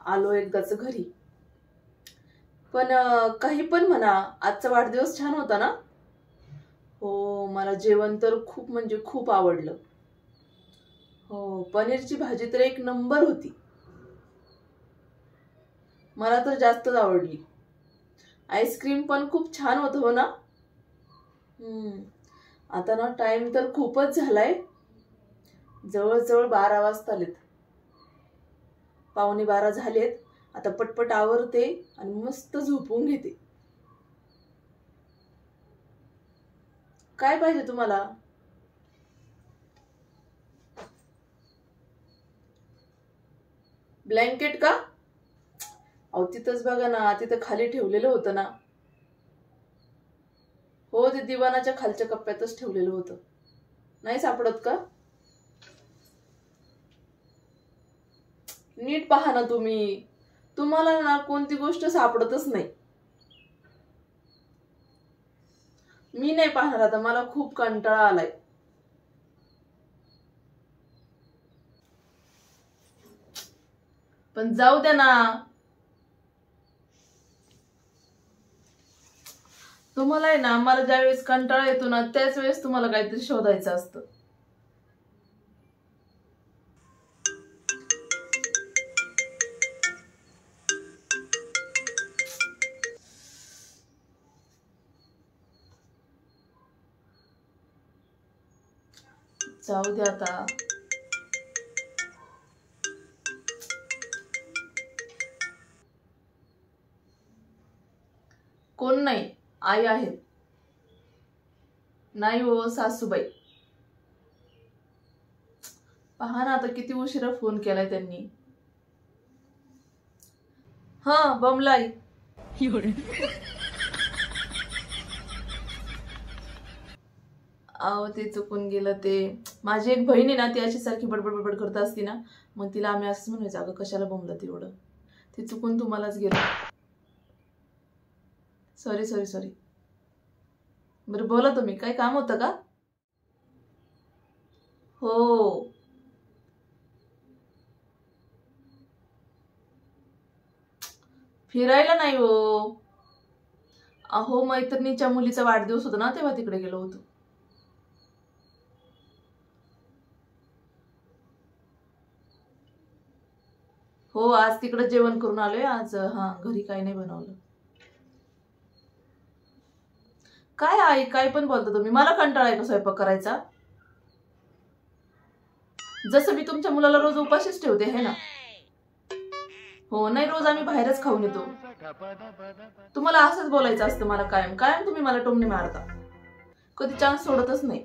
आलो एकदाच घरी. पण काही पण म्हणा, आजचा वाढदिवस छान होता ना. हो, मला जेवण तर खूप म्हणजे खूप आवडलं. हो, पनीरची भाजी तर एक नंबर होती. मला तर जास्तच आवडली. आईस्क्रीम पण खूप छान होतं हो ना. आता ना टाइम तर खूपच झालाय. जवळजवळ 12 वाजता आलेत. 11:45 झालेत. आता पटपट आवरते आणि मस्त झोपून घेते. काय पाहिजे तुम्हाला? ब्लँकेट का? अहो तिथंच बघा ना, तिथं खाली ठेवलेलं होतं ना. हो, ते दिवाणाच्या खालच्या कप्प्यातच ठेवलेलं होतं. नाही सापडत का? नीट पहा ना तुम्ही. तुम्हाला ना कोणती गोष्ट सापडतच नाही. मी नाही पाहणार आता, मला खूप कंटाळा आलाय. पण जाऊ द्या ना. तुम्हाला आहे ना, मला ज्यावेळेस कंटाळा येतो ना त्याच वेळेस तुम्हाला काहीतरी शोधायचं असतं. जाऊ द्या आता. कोण नाही, आई आहेत. नाही हो, सासूबाई. पहा ना आता किती उशिरा फोन केलाय त्यांनी. हा, बमलाई. अहो ते चुकून गेलं. ते माझी एक बहीण आहे ना, ती अशी सारखी बडबड बडबड करत असती ना, मग तिला आम्ही असंच म्हणायचं, अगं कशाला बोंबलत एवढं. ते चुकून तुम्हालाच गेलं. Sorry sorry sorry. बरं बोला तुम्ही, काय काम होतं का? हो. फिरायला नाही हो. अहो मैत्रिणीच्या मुलीचा वाढदिवस होता ना, तेव्हा तिकडे गेलो होतो. हो, आज तिकडे जेवण करून आलोय. आज घरी काही नाही बनवलं. काय आई, काय पण बोलता तुम्ही. मला कंटाळा आहे का स्वयंपाक करायचा? जसं मी तुमच्या मुलाला रोज उपाशीच ठेवते है ना. हो, नाही रोज आम्ही बाहेरच खाऊन येतो. तुम्हाला असंच बोलायचं असतं मला कायम कायम. तुम्ही मला टोमणे मारता, कधी चान्स सोडतच नाही.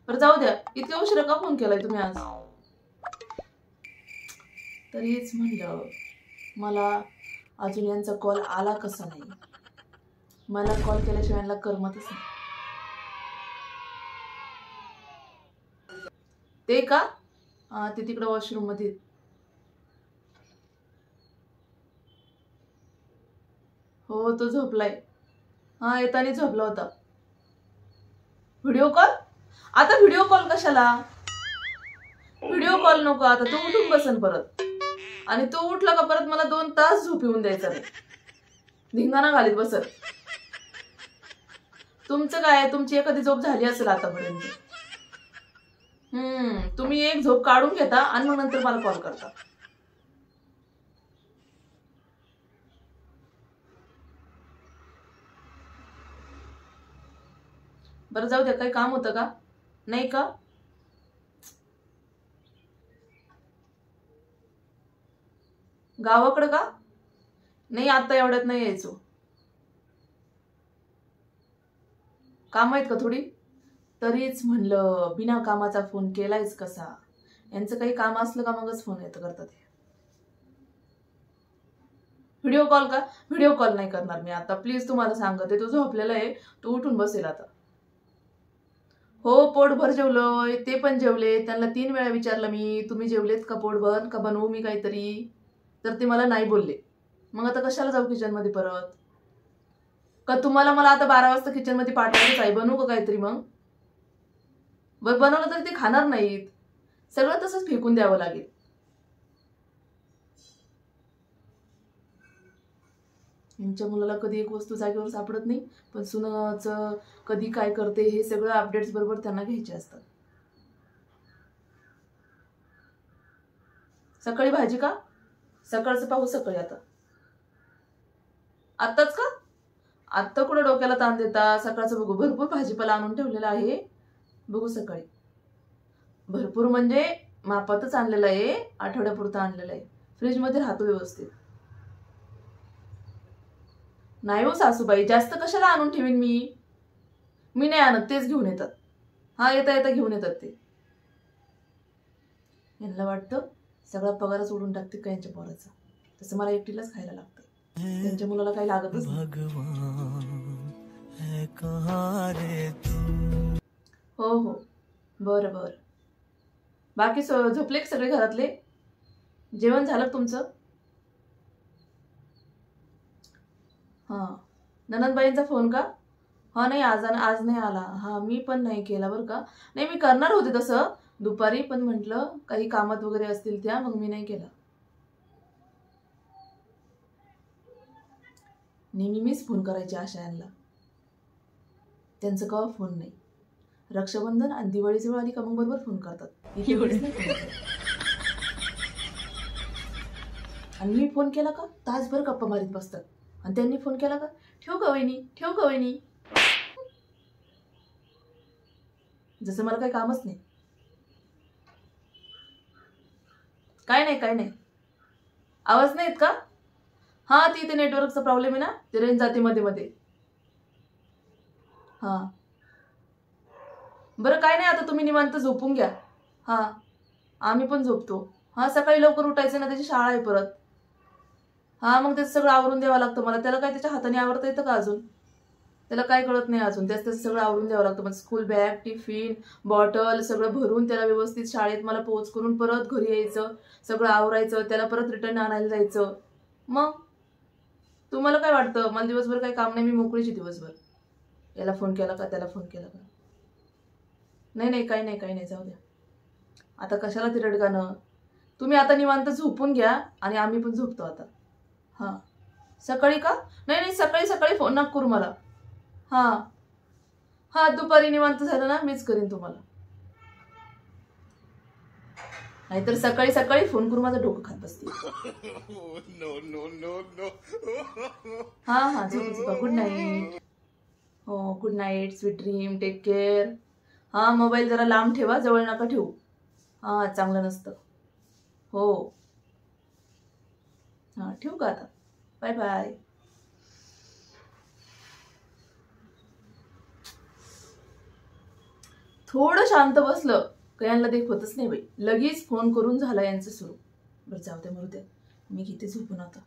बरं जाऊ द्या, इतक्या उशिरा का फोन केलाय तुम्ही आज? तरीच म्हणलं, मला अजून यांचा कॉल आला कसा नाही. मला कॉल केल्याशिवाय यांना करमतच नाही. ते का? ते तिकडे वॉशरूम मध्ये. हो, तो झोपलाय. येताना झोपला होता. Video call? आता व्हिडिओ कॉल कशाला? व्हिडिओ कॉल नको आता. तो उठून बसन परत, आणि तो उठला का परत मला 2 तास झोप येऊन द्यायचा नाही. धिंगाणा घालीत बसत. तुमचं काय, तुमची एखादी झोप झाली असेल आतापर्यंत. तुम्ही एक झोप काढून घेता आणि मग नंतर मला कॉल करता. बरं जाऊ द्या, काही काम होतं का? नाही का? गावाकडे का? नाही, आता एवढ्यात नाही यायचो. काम आहेत का थोडी? तरीच म्हणलं, बिना कामाचा फोन केलायच कसा. यांचं काही काम असलं का मगच फोन करतात. व्हिडिओ कॉल का? व्हिडिओ कॉल नाही करणार मी आता, प्लीज. तुम्हाला सांगते, तो झोपलेला आहे. तो उठून बसेल आता. हो, पोटभर जेवलोय. ते पण जेवले. त्यांना 3 वेळा विचारलं मी, तुम्ही जेवलेत का पोटभर, का बनवू मी काहीतरी? तर ते मला नाही बोलले. मग आता कशाला जाऊ किचन मध्ये परत? का तुम्हाला मला आता 12 वाजता किचन मध्ये पाठवायचं आहे? बनवू का काहीतरी मग? बनवलं तरी ते खाणार नाहीत. सगळं तसंच फेकून द्यावं लागेल. यांच्या मुलाला कधी एक वस्तू जागेवर सापडत नाही, पण सुनाचं कधी काय करते हे सगळं अपडेट्स बरोबर त्यांना घ्यायचे असतात. सकाळी भाजी का? सकाळचं पाहू सकाळी. आत्ताच का? आत्ता कुठं डोक्याला ताण देता? सकाळचं बघू. भरपूर भाजीपाला आणून ठेवलेला आहे, बघू सकाळी. भरपूर म्हणजे मापातच आणलेला आहे, आठवड्यापुरता आणलेला आहे. फ्रीजमध्ये राहतो व्यवस्थित. नाही हो सासूबाई, जास्त कशाला आणून ठेवीन मी नाही आणत, तेच घेऊन येतात. हा, येता येता घेऊन येतात ते. यांना वाटतं सगळा पगार सोडून टाकते का यांच्या पोराचा. तसं मला एकटीलाच खायला लागतं, त्यांच्या मुलाला काही लागतच नाही. हो हो, बरं बरं. बाकी झोपले सगळे घरातले? जेवण झालं तुमचं? हां. ननंदबाईंचा फोन का? हा, नाही आज नाही आला. हा, मी पण नाही केला बरं का. नाही, मी करणार होते तसं दुपारी, पण म्हटलं काही कामात वगैरे असतील त्या, मग मी नाही केला. नेहमी मीच फोन करायचे आशा यांना, त्यांचं कवा फोन नाही. रक्षाबंधन आणि दिवाळी जवळ आली का मग बरोबर फोन करतात. आणि मी फोन केला का तासभर गप्पा मारीत बसतात, आणि त्यांनी फोन केला का ठेव का वहिनी, ठेव का वहिनी. जसं मला काही कामच नाही. काय नाही. आवाज नाही येत का? हा, ती नेटवर्कचा प्रॉब्लेम आहे ना, ते रेंज जाते मध्ये मध्ये. हा, बरं काय नाही, आता तुम्ही निवांत झोपून घ्या. हा, आम्ही पण झोपतो. हा, सकाळी लवकर उठायचं ना, त्याची शाळा आहे परत. हा, मग त्याचं सगळं आवरून द्यावं लागतं मला. त्याला काय त्याच्या हाताने आवरता येतं का अजून? त्याला काय कळत नाही अजून. त्याचं सगळं आवरून द्यावं लागतं. म्हणजे स्कूल बॅग, टिफिन, बॉटल सगळं भरून त्याला व्यवस्थित शाळेत मला पोहोच करून परत घरी यायचं, सगळं आवरायचं, त्याला परत रिटर्न आणायला जायचं. मग तुम्हाला काय वाटतं मला दिवसभर काही काम नाही, मी मोकळीची दिवसभर. याला फोन केला का, त्याला फोन केला का. नाही, काही नाही, जाऊ द्या. आता कशाला ती रडगाणं. तुम्ही आता निवांत झोपून घ्या, आणि आम्ही पण झोपतो आता. हां, सकाळी का? नाही, सकाळी फोन नका करू मला. हां, दुपारी निवांत झालं ना, मीच करीन तुम्हाला. नाहीतर सकाळी फोन करून माझं डोकं खात बसते. हा, झोपा. Good night. हो, good night, sweet dream, take care. हा, मोबाईल जरा लांब ठेवा, जवळ नका ठेवू. हा, चांगलं नसतं. हो, हा, ठेवू का आता? Bye bye. थोडं शांत बसलं यांना देखवतच नाही बाई, लगेच फोन करून झाला यांचं सुरू. बरं, जाऊ द्या, मरू द्या, मी घेते झोपून आता.